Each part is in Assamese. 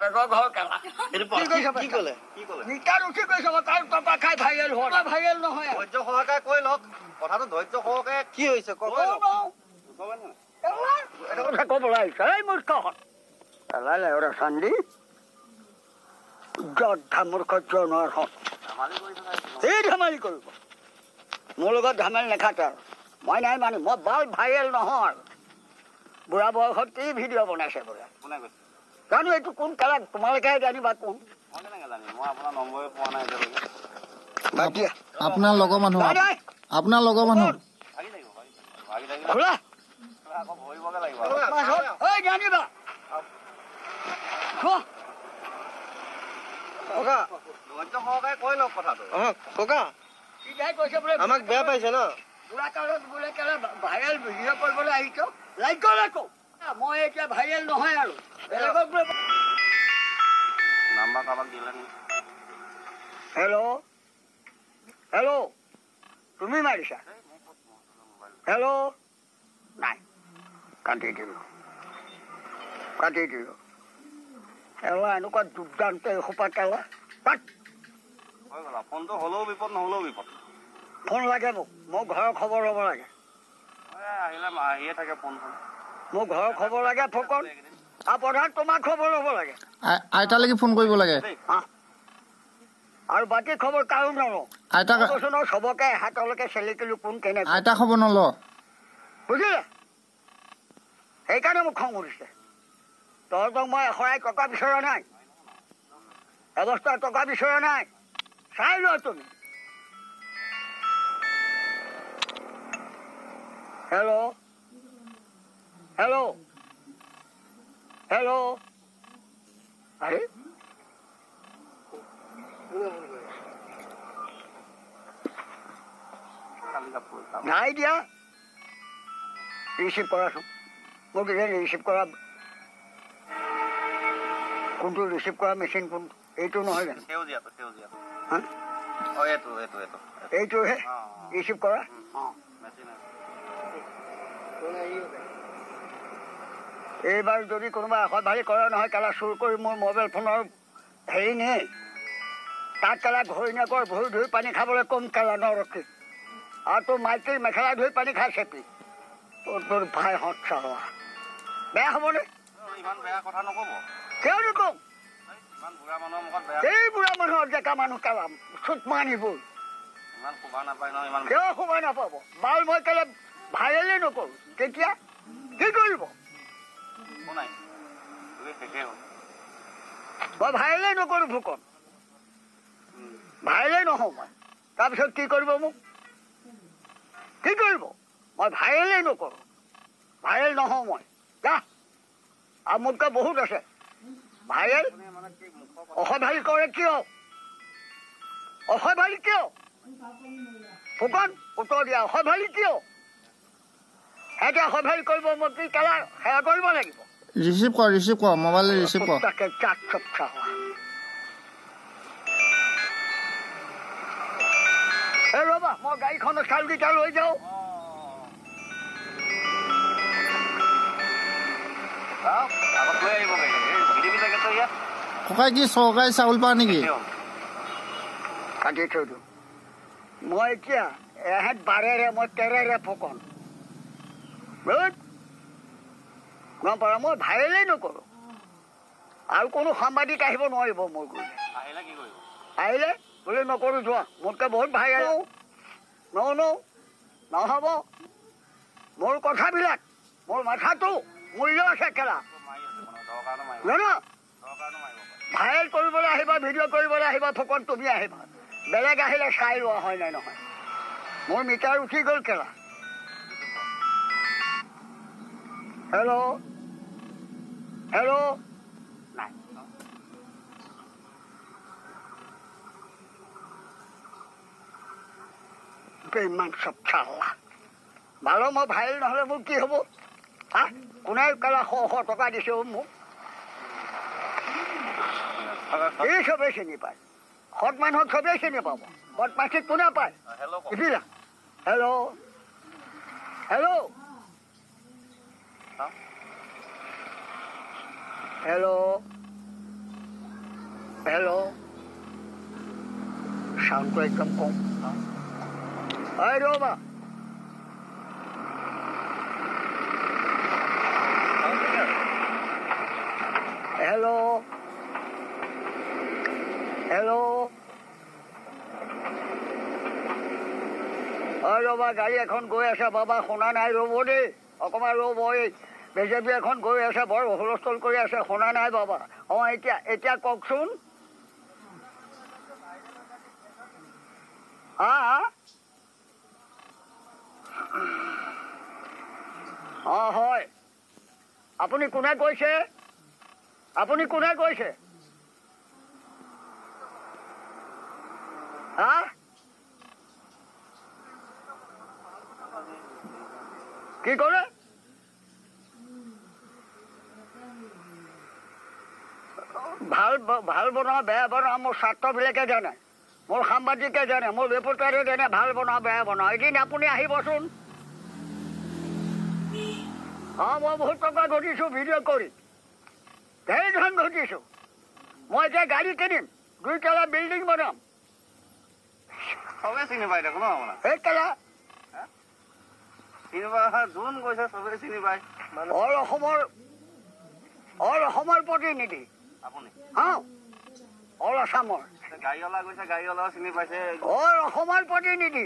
বাপেকৰ ঘৰ কেলা কি ক'লে নিতাৰ উঠি কৈছে তাৰ টকা খাই ভাইৰেল হোৱা ভাইৰেল নহয় ধৈৰ্য সহকাৰে কৈ লওক কথাটো ধৈৰ্য সহকাৰে কি হৈছে এটা কথা ক'বলৈ আহিছে এই মূৰ্খখন পেলালে ওৰা চান্দি যদ্ধা মূৰ্খ জনোৱাৰ হত এই ধেমালি কৰিব মোৰ লগত ধেমালি নেখাতে আৰু মই নাই মানে মই বাল ভাইৰেল নহয় বুঢ়া বয়সত কি ভিডিঅ' বনাইছে বোলে জানো এইটো কোন কালাক তোমালোকেহে জানিবা কোন আপোনাৰ লগৰ মানুহ খোলা জানিবা আমাক বেয়া পাইছে ন বুঢ়া কালত বোলে কেলে ভাইৰেল ভিডিঅ' কৰিবলৈ আহিছ লাইক কৰা আকৌ মই এতিয়া ভাইৰেল নহয় আৰু বেলেগক হেল্ল' হেল্ল' তুমি মাৰিছা হেল্ল' নাই কাটি দিলো এলা এনেকুৱা দুৰ্দান্ত এসোপা কেলা ফোনটো হ'লেও বিপদ নহ'লেও বিপদ ফোন লাগে মোক ঘৰৰ খবৰ ল'ব লাগে আহিয়ে থাকে ফোন মোক ঘৰৰ খবৰ লাগে ফকন আৰু প্ৰধান তোমাক খবৰ ল'ব লাগে আইতালৈকে ফোন কৰিব লাগে আৰু বাকী খবৰ কাৰো নলওঁ আইতা চবকে হাতলৈকে চেলিকিলো কোন কেনেকৈ আইতা খবৰ নল বুজিলে সেইকাৰণে মোক খং উঠিছে তহঁতক মই এশৰাই টকা বিচৰা নাই এবস্তা টকা বিচৰা নাই চাই লোৱা তুমি হেল্ল' হেল্ল' হেল্ল' আৰে নাই দিয়া ৰিচিভ কৰাচোন মোক এতিয়া ৰিচিভ কৰা কোনটো ৰিচিভ কৰা মেচিন কোনটো এইটো নহয় জানো এইটোহে ৰিচিভ কৰা এইবাৰ যদি কোনোবা এশ ভাৰী কৰা নহয় কেলা চুৰ কৰি মোৰ মোবাইল ফোনৰ হেৰি নে তাত কেলা ঘৈণীয়েকৰ ভৰি ধুই পানী খাবলৈ কম কেলা নৰখি আৰু তোৰ মাইকীৰ মেখেলা ধুই পানী খাই চেপি তোৰ ভাই হত চাৱা বেয়া হ'বনে কিয় নকম এই বুঢ়া মানুহৰ ডেকা মানুহ কেলা চুট মানিবোৰ কিয় সোমাই নাপাব বাল মই কেলে ভাইৰেলেই নকৰোঁ তেতিয়া কি কৰিব মই ভাইৰেলেই নকৰোঁ ভোকত ভাইৰেলেই নহওঁ মই তাৰপিছত কি কৰিব মোক কি কৰিব মই ভাইৰেলেই নকৰোঁ ভাইৰেল নহওঁ মই যা আৰু মোতকৈ বহুত আছে ভাইৰেল অসভাৰী কৰে কিয় অসভাৰী কিয় ফুকন উত্তৰ দিয়া অসভাৰী কিয় সিহঁতে অসভাৰী কৰিব মই কি কেলা সেয়া কৰিব লাগিব ৰিচিভ কৰ মোবাইলে ৰিচিভ কৰ তাকে চাক চব চাৱা এই ৰ'বা মই গাড়ীখনৰ চাউলকেইটা লৈ যাওঁ ককাই কি চৰকাৰী চাউল পা নেকি কাটি থৈ দিওঁ মই এতিয়া এহেঁত বাৰেৰে মই তেৰেৰে ফুকন গম পাৰা মই ভাইৰেলেই নকৰোঁ আৰু কোনো সাংবাদিক আহিব নোৱাৰিব মোৰ গ'লে আহিলে বোলে নকৰোঁ যোৱা মোতকৈ বহুত ভাইৰেল নহ'ব মোৰ কথাবিলাক মোৰ মাথাটো মূল্য আছে কেলা জানো ভাইৰেল কৰিবলৈ আহিবা ভিডিঅ' কৰিবলৈ আহিবা ফুকন তুমি আহিবা বেলেগ আহিলে চাই লোৱা হয় নাই নহয় মোৰ মিটাৰ উঠি গ'ল কেলা হেল্ল' নাই ইমান চব চালা ভালো মই ভাইৰেল নহ'লে মোৰ কি হ'ব হা কোনে কেলা শ টকা দিছে মোক এই চবেই চিনি পায় সৎ মানুহক চবেই চিনি পাব বদমাছিক কোনে পায় বুজিলা হেল্ল' হেল্ল' চাউণ্ডটো একদম কম এই ৰ'বা হেল্ল' হেল্ল' ৰ'বা গাড়ী এখন গৈ আছে বাবা শুনা নাই ৰ'ব দেই অকণমান ৰ'ব এই বিজেপি এখন গৈ আছে বৰ হুলস্থুল কৰি আছে শুনা নাই বাবা অঁ এতিয়া এতিয়া কওকচোন অঁ হয় আপুনি কোনে কৈছে আপুনি কোনে কৈছে কি ক'লে ভাল ভাল বনোৱা বেয়া বনোৱা মোৰ ছাত্ৰবিলাকে জানে মোৰ সাংবাদিকে জানে মোৰ ৰিপৰ্টাৰে জানে ভাল বনোৱা বেয়া বনোৱা এদিন আপুনি আহিবচোন অঁ মই বহুত টকা ঘটিছোঁ ভিডিঅ' কৰি ধেৰ ধন ঘটিছোঁ মই এতিয়া গাড়ী কিনিম 2 তলা বিল্ডিং বনাম চবেই চিনি পাই দেখোন ন আপোনাৰ এই তলা চিনি পাই যোন গৈছে চবেই চিনি পায় অল অসমৰ প্ৰতিনিধি আপুনি অল আছামৰ গাড়ীৱালা গৈছে গাড়ীৱালাও চিনি পাইছে অল অসমৰ প্ৰতিনিধি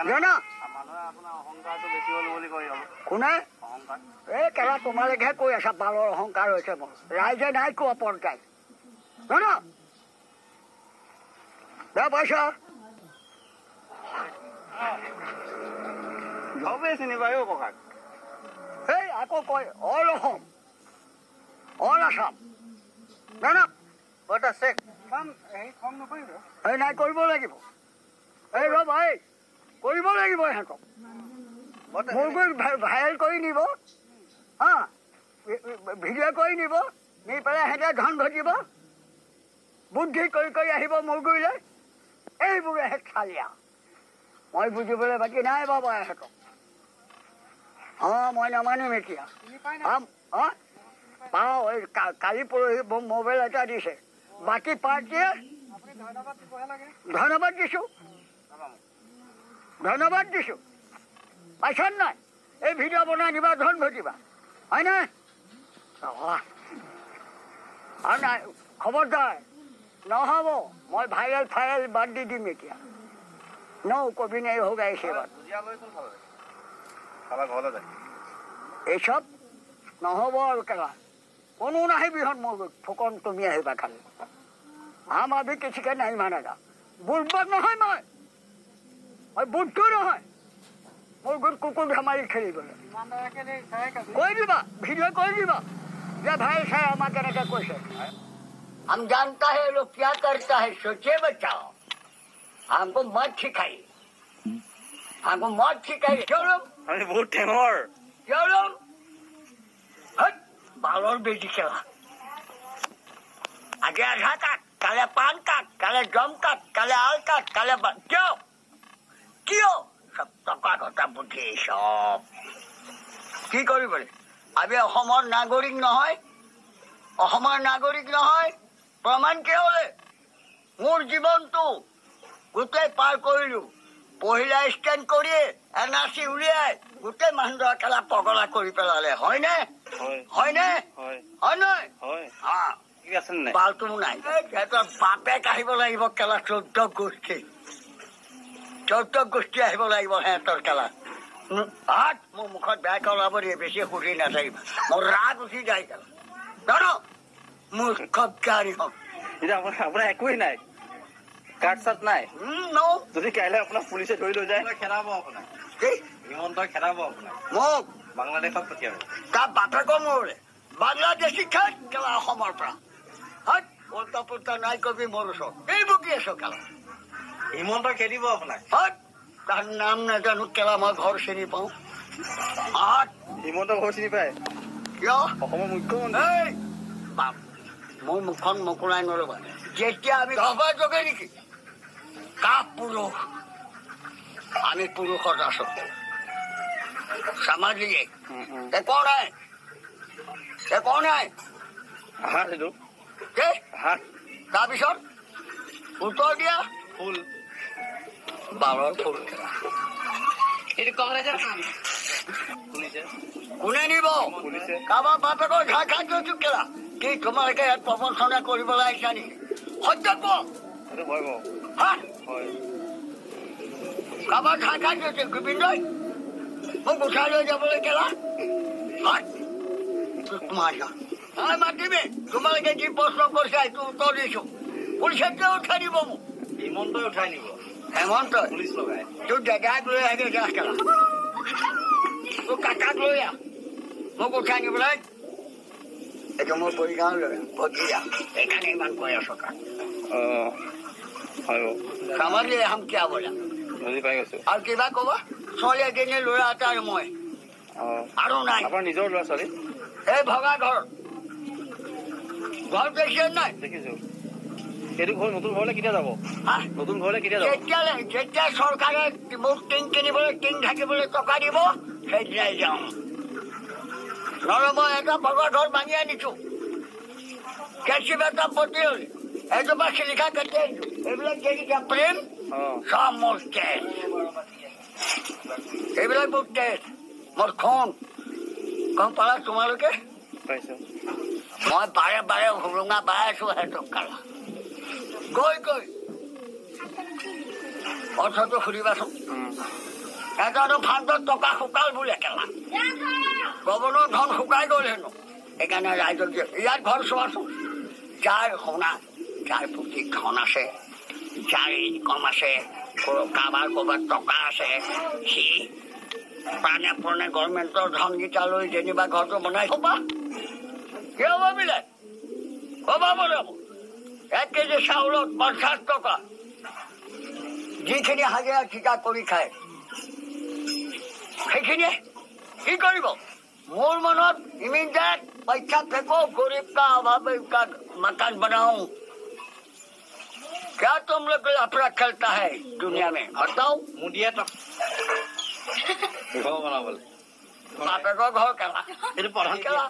জানা মানুহে আপোনাৰ অহংকাৰটো বেছি হ'ল বুলি কয় অলপ কোনে অহংকাৰ এই কেলা তোমালোকেহে কৈ আছা বালৰ অহংকাৰ হৈছে মোৰ ৰাইজে নাই কোৱা পৰ্যায় জানা বেয়া পাইছা চবেই চিনি পায় অ' ককাক এই আকৌ কয় অল অসম অল আছাম জানা এই নাই কৰিব লাগিব এই ৰ'বা এই কৰিব লাগিব ইহঁতক মোৰ গৈ ভাইৰেল কৰি নিব ভিডিঅ' কৰি নিব নি পেলাই সিহঁতে ধন ঘটিব বুদ্ধি কৰি কৰি আহিব মোৰ গুৰিলৈ এইবোৰেহে চালিয়া মই বুজিবলৈ বাকী নাই বাবা ইহঁতক মই নামানিম এতিয়া পাওঁ এই কালি পৰহি মোবাইল এটা দিছে বাকী পাৰ্টীয়ে ধন্যবাদ দিছোঁ ধন্যবাদ দিছোঁ পাইছা নাই এই ভিডিঅ' বনাই দিবা ধন ঘটিবা হয় নাই আৰু নাই খবৰদাৰ নহ'ব মই ভাইৰেল বাদ দি দিম এতিয়া কবি নাই হৈ গাইছে এইসব নহ'ব আৰু কেলা কোনো নাহিবি হন মোৰ ফুকন তুমি আহিবা খালি আম আবি কিছিকে নাই মানেগা বুৰ্বক নহয় মই বুদ্ধু নহয় মোৰ গোট কুকুৰ ধেমালি খেলিবলৈ কৈ দিবা ভিডিঅ' কৰি দিবা যে ভাই চাই আমাক কেনেকৈ কৈছে हम जानता है लोग क्या करता है सोचे बचाओ हमको मत सिखाइए क्यों लोग আমি বহুত টেঙৰ क्यों लोग बालोर बेटी खेला आगे आधा काट काले पान काट काले जम काट काले आल काट काले क्यों सब टका घटा बुद्धि सब কি কৰিব আমি অসমৰ নাগৰিক নহয় প্ৰমাণ কি হলে মোৰ জীৱনটো গোটেই পাৰ কৰিলো পহিলা ষ্টেণ্ড কৰিয়ে এনআৰচি উলিয়াই গোটেই মানুহ খেলা পগলা কৰি পেলালে হয়নে বালটো নাই সিহঁতৰ বাপেক আহিব লাগিব খেলা 14 গোষ্ঠী আহিব লাগিব সিহঁতৰ খেলা মোৰ মুখত বেয়া কলাব দিয়ে বেছি সুধি নাথাকিবা মোৰ ৰাগ উঠি যায় খেলা জানো মোৰ খুব গাড়ী হওক এতিয়া আপোনাৰ একোৱেই নাই কাৰ্ড চাৰ্ট নাই যদি কাইলৈ আপোনাক পুলিচে ধৰি লৈ যায় খেদাব আপোনাক হিমন্তই খেদাব আপোনাক মোক বাংলাদেশত পঠিয়াব তাৰ বাপেকৰ মোৰে বাংলাদেশী খাই খেলা অসমৰ পৰা উল্টা পুল্টা নাই কবি মোৰ ওচৰত এই বকি আছো খেলা হিমন্তই খেদিব আপোনাক তাৰ নাম নাজানো কেলা মই ঘৰ চিনি পাওঁ হিমন্ত ঘৰ চিনি পায় কিয় অসমৰ মুখ্যমন্ত্ৰী মোৰ মুখখন মোকলাই নলবা যেতিয়া আমি সভা যোগে নেকি কাপ পুৰুষ আমি পুৰুষত আছো সামাজিক কোন নাই হাত তাৰপিছত উত্তৰ দিয়া ফুল বাৰৰ ফুল খেলা এইটো কংগ্ৰেছৰ কাম পুলিচে কোনে নিব পুলিচে কাৰোবাৰ বাপেকৰ ঘাই খাই গৈছো কেলা কি তোমালোকে ইয়াত প্ৰবঞ্চনা কৰিবলৈ আহিছা নেকি সত্য কোৱা এইটো হয় বাৰু হা হয় কাৰোবাৰ ঘাই খাই গৈছে গোবিন্দই মোক উঠাই লৈ যাবলৈ কেলা হয় মাতিবি তোমালোকে যি প্ৰশ্ন কৰিছা সেইটো উত্তৰ দিছো পুলিচে কিয় উঠাই দিব মোক হিমন্তই উঠাই নিব হেমন্ত পুলিচ লগাই তোৰ জেগাক লৈ আহে যা কেলা তোৰ কাকাক লৈ আহ মোক উঠাই নিবলৈ এইটো মোৰ পৰিগাঁও লৈ ভটিয়া এইখানে ইমান কৈ আছো তাক হয় সামাজিক হাম কিয়া বলা বুজি পাই গৈছো আৰু কিবা ক'বা ছোৱালী এজনী ল'ৰা এটা আৰু মই আৰু নাই আপোনাৰ নিজৰ ল'ৰা ছোৱালী এই ভগা ঘৰ ঘৰ দেখিছে নাই দেখিছো এইটো ঘৰ নতুন ঘৰলৈ কেতিয়া যাব হা নতুন ঘৰলৈ কেতিয়া যাব যেতিয়া চৰকাৰে মোক টিং কিনিবলৈ টিং থাকিবলৈ টকা দিব সেইদিনাই যাওঁ নহ'লে মই এটা ভগা ঘৰ ভাঙি আনিছো কেঁচি বেটা পতি হ'ল এজোপা চিলিখা কাটি আনিছো এইবিলাক যেনেকৈ প্ৰেম চব মোৰ তেজ এইবিলাক মোৰ তেজ মোৰ খন গম পালা তোমালোকে পাইছো মই বাৰে বাৰে হুৰুঙা বাই আছো সিহঁতক কালা গৈ গৈ অৰ্থটো সুধিবাচোন এজনো ফাণ্ডত টকা শুকাল বোলে কেলা গভৰ্ণৰ ধন শুকাই গ'ল হেনো সেইকাৰণে ৰাইজক ইয়াত ঘৰ চোৱাচোন যাৰ সোণা যাৰ প্ৰতি ধন আছে যাৰ ইনকম আছে কাৰোবাৰ ক'ৰবাত টকা আছে সি প্ৰাণে প্ৰাণে গভৰ্ণমেণ্টৰ ধনকেইটা লৈ যেনিবা ঘৰটো বনাই থবা কি হ'ব বোলে ক'বা বনাব 1 কেজি চাউলত 50 টকা যিখিনি হাজিৰা ঠিকা কৰি খায় সেইখিনিয়ে কি কৰিব মোৰ মনত ইমিডিয়েট पैसा फेंको गरीब का अभाव का मकान बनाऊं क्या तुम लोग अपना चलता है दुनिया में बताओ মুদিয়া টক ঘৰ বনাবলৈ बापे को घर करा এইটো প্ৰধান करा